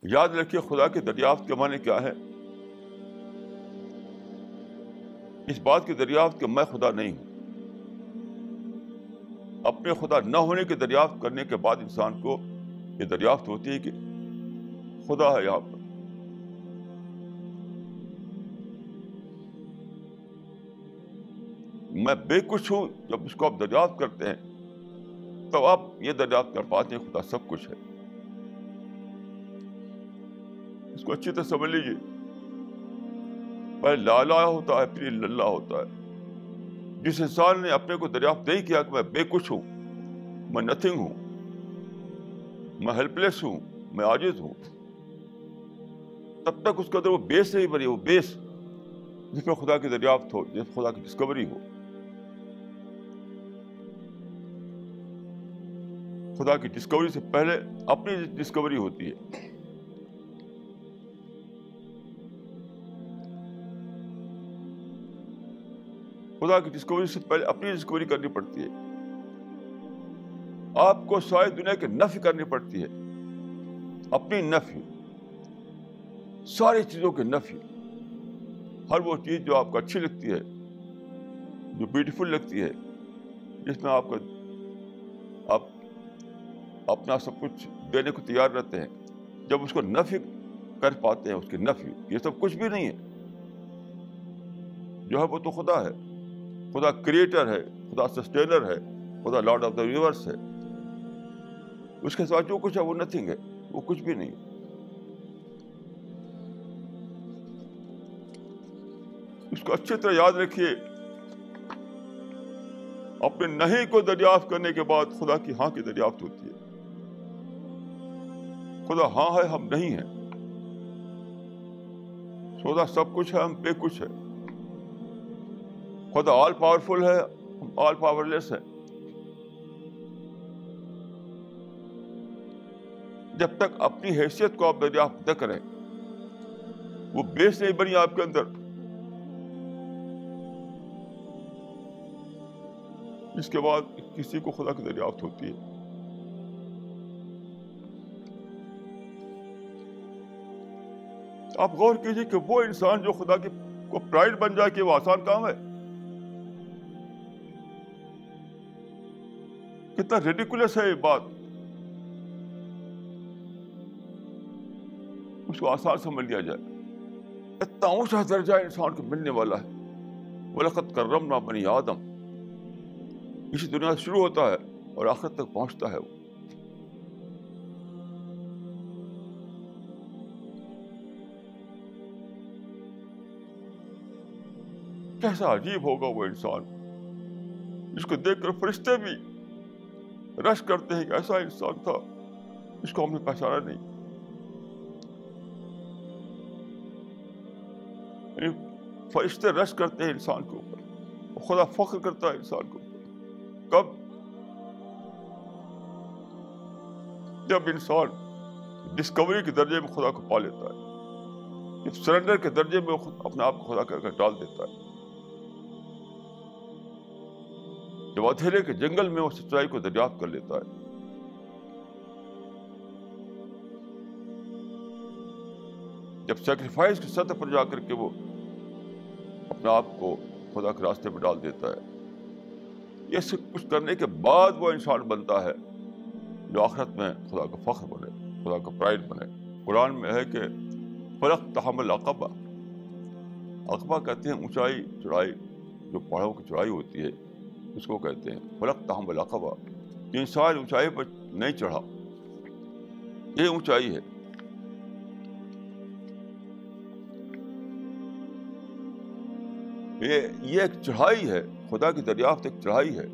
یاد رکھیے خدا کی دریافت کے معنی کیا ہے؟ اس بات کی دریافت کہ میں خدا نہیں ہوں. اپنے خدا نہ ہونے کی دریافت کرنے کے بعد انسان کو یہ دریافت ہوتی ہے کہ خدا ہے یہاں پر. میں بے کچھ ہوں. جب اس کو آپ دریافت کرتے ہیں تب آپ یہ دریافت کر پاتے ہیں خدا سب کچھ ہے. اس کو اچھی طرح سمجھ لیجیے. پہلے لا الہ ہوتا ہے، پھر الا اللہ ہوتا ہے. جس انسان نے اپنے کو دریافت نہیں کیا کہ میں بے کچھ ہوں، میں نتھنگ ہوں، میں ہیلپ لیس ہوں، میں عاجز ہوں، تب تک اس کے اندر وہ بیس نہیں بنی. وہ بیس جس میں خدا کی دریافت ہو، جس میں خدا کی ڈسکوری ہو. خدا کی ڈسکوری سے پہلے اپنی ڈسکوری ہوتی ہے. خدا کی ڈسکوری سے پہلے اپنی ڈسکوری کرنی پڑتی ہے. آپ کو ساری دنیا کی نفی کرنی پڑتی ہے. اپنی نفی، ساری چیزوں کی نفی. ہر وہ چیز جو آپ کو اچھی لگتی ہے، جو بیوٹیفل لگتی ہے، جس میں آپ اپنا سب کچھ دینے کو تیار رہتے ہیں، جب اس کو نفی کر پاتے ہیں، اس کی نفی، یہ سب کچھ بھی نہیں ہے. جو ہے وہ تو خدا ہے. خدا کریٹر ہے، خدا سسٹینر ہے، خدا لارڈ آف دا یونیورس ہے. اس کے ساتھ جو کچھ ہے وہ نتھنگ ہے، وہ کچھ بھی نہیں. اس کو اچھی طرح یاد رکھیے. اپنے نہیں کو دریافت کرنے کے بعد خدا کی ہاں کی دریافت ہوتی ہے. خدا ہاں ہے، ہم نہیں ہیں. خدا سب کچھ ہے، ہم بے کچھ ہے. خدا آل پاورفل ہے، ہم آل پاور لیس ہیں. جب تک اپنی حیثیت کو آپ دریافت نہ کریں، وہ بیس نہیں بنی آپ کے اندر، اس کے بعد کسی کو خدا کی دریافت ہوتی ہے. آپ غور کیجیے کہ وہ انسان جو خدا کی کو پرائڈ بن جائے کہ وہ آسان کام ہے. کتنا ریڈیکولس ہے یہ بات. اس کو آسان سمجھ لیا جائے. اتنا اونچا درجہ انسان کو ملنے والا ہے. وَلَقَدْ كَرَّمْنَا بَنِي آدم. اسی دنیا سے شروع ہوتا ہے اور آخرت تک پہنچتا ہے. وہ کیسا عجیب ہوگا وہ انسان جس کو دیکھ کر فرشتے بھی رش کرتے ہیں کہ ایسا انسان تھا، اس کو ہم نے پہچانا نہیں. یعنی فرشتے رش کرتے ہیں انسان کے اوپر، خدا فخر کرتا ہے انسان کے اوپر. کب؟ جب انسان ڈسکوری کے درجے میں خدا کو پا لیتا ہے، جب سرنڈر کے درجے میں اپنے آپ کو خدا کر ڈال دیتا ہے، جب اندھیرے کے جنگل میں وہ سچائی کو دریافت کر لیتا ہے. جب سیکریفائس کی سطح پر جا کر کے وہ اپنے آپ کو خدا کے راستے میں ڈال دیتا ہے. یہ سب کچھ کرنے کے بعد وہ انسان بنتا ہے جو آخرت میں خدا کا فخر بنے، خدا کا پرائڈ بنے. قرآن میں ہے کہ فلقتحم العقبہ. عقبہ کہتے ہیں اونچائی، چڑھائی، جو پہاڑوں کی چڑھائی ہوتی ہے اس کو کہتے ہیں فلقتحم العقبہ. انسان اونچائی پر نہیں چڑھا، یہ اونچائی ہے. یہ ایک چڑھائی ہے. خدا کی دریافت ایک چڑھائی ہے.